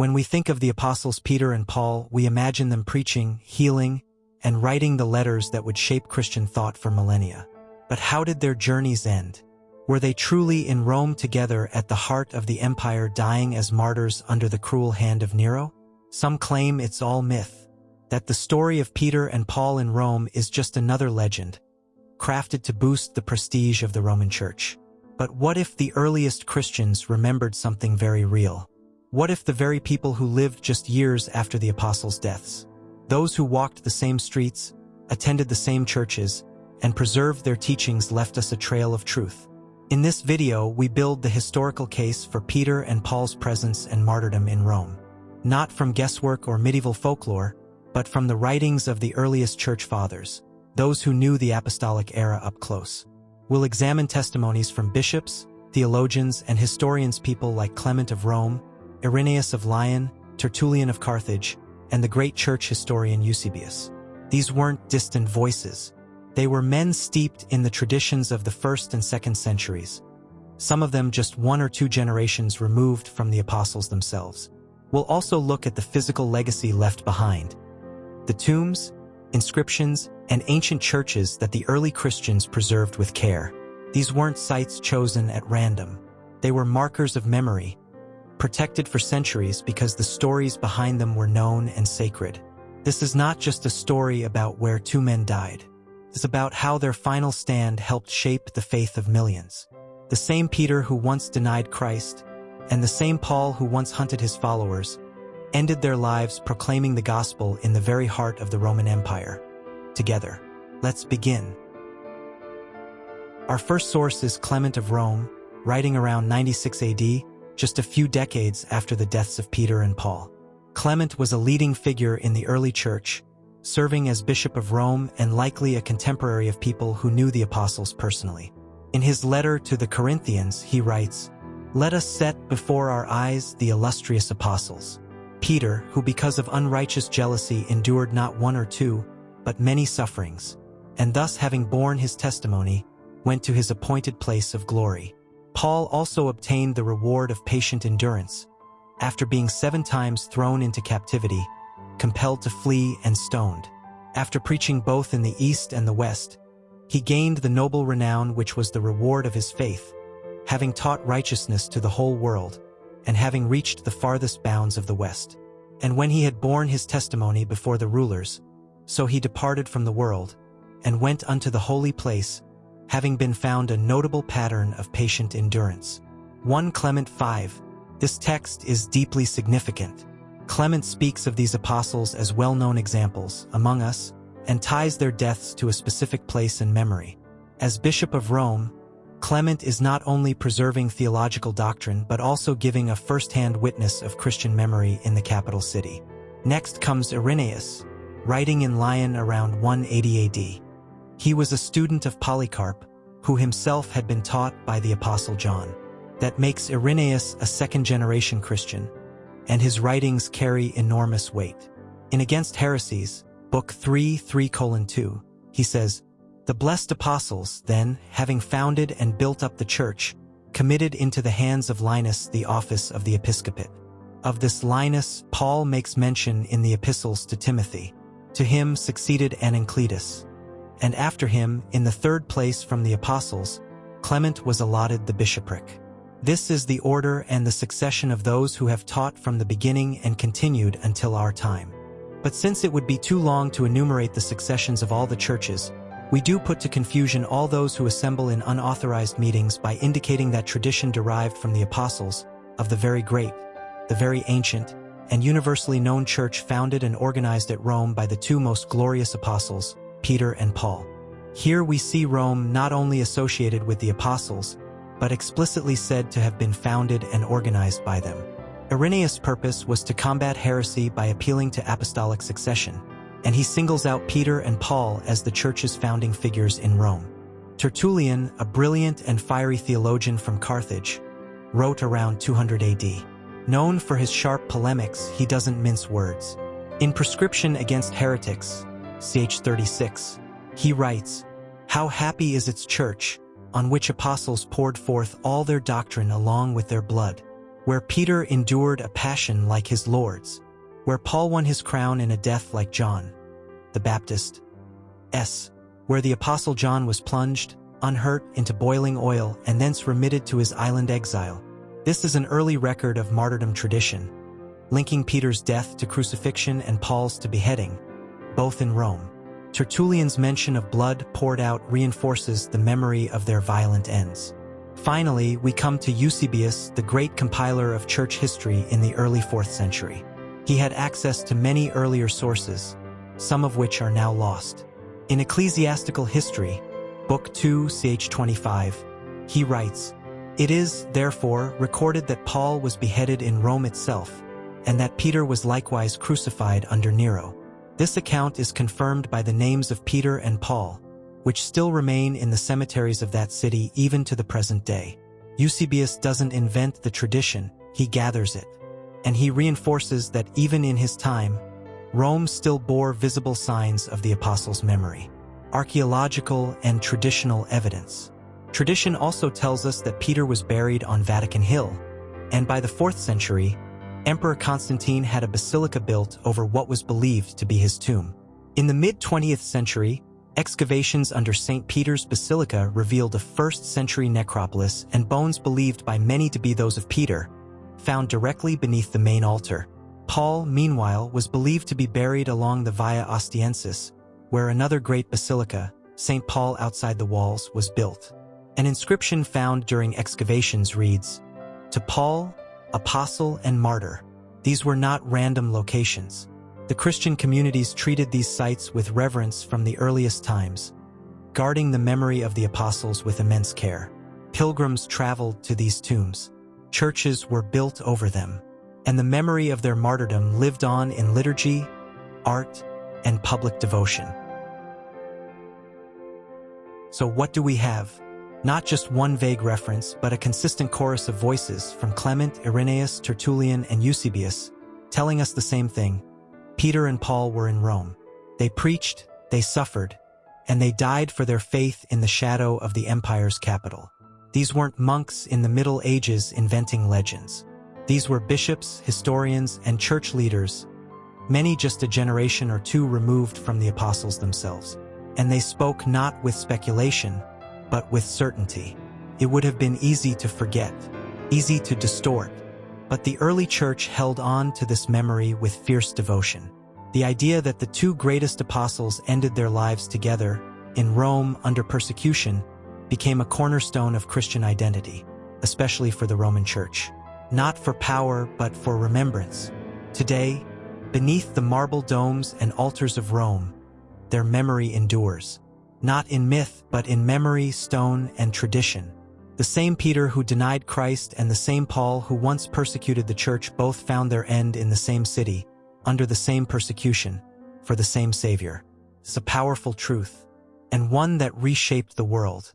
When we think of the apostles Peter and Paul, we imagine them preaching, healing, and writing the letters that would shape Christian thought for millennia. But how did their journeys end? Were they truly in Rome together at the heart of the empire, dying as martyrs under the cruel hand of Nero? Some claim it's all myth, that the story of Peter and Paul in Rome is just another legend, crafted to boost the prestige of the Roman Church. But what if the earliest Christians remembered something very real? What if the very people who lived just years after the apostles' deaths, those who walked the same streets, attended the same churches, and preserved their teachings, left us a trail of truth? In this video, we build the historical case for Peter and Paul's presence and martyrdom in Rome. Not from guesswork or medieval folklore, but from the writings of the earliest church fathers, those who knew the apostolic era up close. We'll examine testimonies from bishops, theologians, and historians, people like Clement of Rome, Irenaeus of Lyon, Tertullian of Carthage, and the great church historian Eusebius. These weren't distant voices. They were men steeped in the traditions of the 1st and 2nd centuries, some of them just 1 or 2 generations removed from the apostles themselves. We'll also look at the physical legacy left behind, the tombs, inscriptions, and ancient churches that the early Christians preserved with care. These weren't sites chosen at random. They were markers of memory, protected for centuries because the stories behind them were known and sacred. This is not just a story about where 2 men died. It's about how their final stand helped shape the faith of millions. The same Peter who once denied Christ, and the same Paul who once hunted his followers, ended their lives proclaiming the gospel in the very heart of the Roman Empire. Together, let's begin. Our first source is Clement of Rome, writing around 96 AD, just a few decades after the deaths of Peter and Paul. Clement was a leading figure in the early church, serving as Bishop of Rome and likely a contemporary of people who knew the apostles personally. In his letter to the Corinthians, he writes, "Let us set before our eyes the illustrious apostles. Peter, who because of unrighteous jealousy endured not 1 or 2, but many sufferings, and thus having borne his testimony, went to his appointed place of glory. Paul also obtained the reward of patient endurance, after being 7 times thrown into captivity, compelled to flee and stoned. After preaching both in the East and the West, he gained the noble renown which was the reward of his faith, having taught righteousness to the whole world, and having reached the farthest bounds of the West. And when he had borne his testimony before the rulers, so he departed from the world, and went unto the holy place, having been found a notable pattern of patient endurance." 1 Clement 5. This text is deeply significant. Clement speaks of these apostles as well-known examples among us and ties their deaths to a specific place in memory. As Bishop of Rome, Clement is not only preserving theological doctrine but also giving a first-hand witness of Christian memory in the capital city. Next comes Irenaeus, writing in Lyon around 180 AD. He was a student of Polycarp, who himself had been taught by the Apostle John. That makes Irenaeus a 2nd-generation Christian, and his writings carry enormous weight. In Against Heresies, Book 3:3:2, he says, "The blessed apostles, then, having founded and built up the church, committed into the hands of Linus the office of the episcopate. Of this Linus, Paul makes mention in the epistles to Timothy. To him succeeded Anancletus. And after him, in the 3rd place from the apostles, Clement was allotted the bishopric. This is the order and the succession of those who have taught from the beginning and continued until our time. But since it would be too long to enumerate the successions of all the churches, we do put to confusion all those who assemble in unauthorized meetings by indicating that tradition derived from the apostles of the very great, the very ancient, and universally known church founded and organized at Rome by the 2 most glorious apostles, Peter and Paul. Here we see Rome not only associated with the apostles, but explicitly said to have been founded and organized by them. Irenaeus' purpose was to combat heresy by appealing to apostolic succession, and he singles out Peter and Paul as the church's founding figures in Rome. Tertullian, a brilliant and fiery theologian from Carthage, wrote around 200 AD. Known for his sharp polemics, he doesn't mince words. In Prescription Against Heretics, ch. 36, he writes, "How happy is its church, on which apostles poured forth all their doctrine along with their blood, where Peter endured a passion like his Lord's, where Paul won his crown in a death like John the Baptist, where the Apostle John was plunged, unhurt, into boiling oil and thence remitted to his island exile. This is an early record of martyrdom tradition, linking Peter's death to crucifixion and Paul's to beheading, both in Rome. Tertullian's mention of blood poured out reinforces the memory of their violent ends. Finally, we come to Eusebius, the great compiler of church history in the early 4th century. He had access to many earlier sources, some of which are now lost. In Ecclesiastical History, Book 2, ch. 25, he writes, "It is, therefore, recorded that Paul was beheaded in Rome itself, and that Peter was likewise crucified under Nero. This account is confirmed by the names of Peter and Paul, which still remain in the cemeteries of that city even to the present day." Eusebius doesn't invent the tradition, he gathers it. And he reinforces that even in his time, Rome still bore visible signs of the apostles' memory. Archaeological and traditional evidence. Tradition also tells us that Peter was buried on Vatican Hill, and by the 4th century, Emperor Constantine had a basilica built over what was believed to be his tomb. In the mid-20th century, excavations under St. Peter's Basilica revealed a 1st century necropolis and bones believed by many to be those of Peter, found directly beneath the main altar. Paul, meanwhile, was believed to be buried along the Via Ostiensis, where another great basilica, St. Paul outside the walls, was built. An inscription found during excavations reads, "To Paul, Apostle and Martyr." These were not random locations. The Christian communities treated these sites with reverence from the earliest times, guarding the memory of the apostles with immense care. Pilgrims traveled to these tombs. Churches were built over them, and the memory of their martyrdom lived on in liturgy, art, and public devotion. So what do we have? Not just one vague reference, but a consistent chorus of voices from Clement, Irenaeus, Tertullian, and Eusebius, telling us the same thing. Peter and Paul were in Rome. They preached, they suffered, and they died for their faith in the shadow of the empire's capital. These weren't monks in the Middle Ages inventing legends. These were bishops, historians, and church leaders, many just a generation or two removed from the apostles themselves. And they spoke not with speculation, but with certainty. It would have been easy to forget, easy to distort, but the early church held on to this memory with fierce devotion. The idea that the two greatest apostles ended their lives together, in Rome under persecution, became a cornerstone of Christian identity, especially for the Roman Church. Not for power, but for remembrance. Today, beneath the marble domes and altars of Rome, their memory endures. Not in myth, but in memory, stone, and tradition. The same Peter who denied Christ and the same Paul who once persecuted the church both found their end in the same city, under the same persecution, for the same Savior. It's a powerful truth, and one that reshaped the world.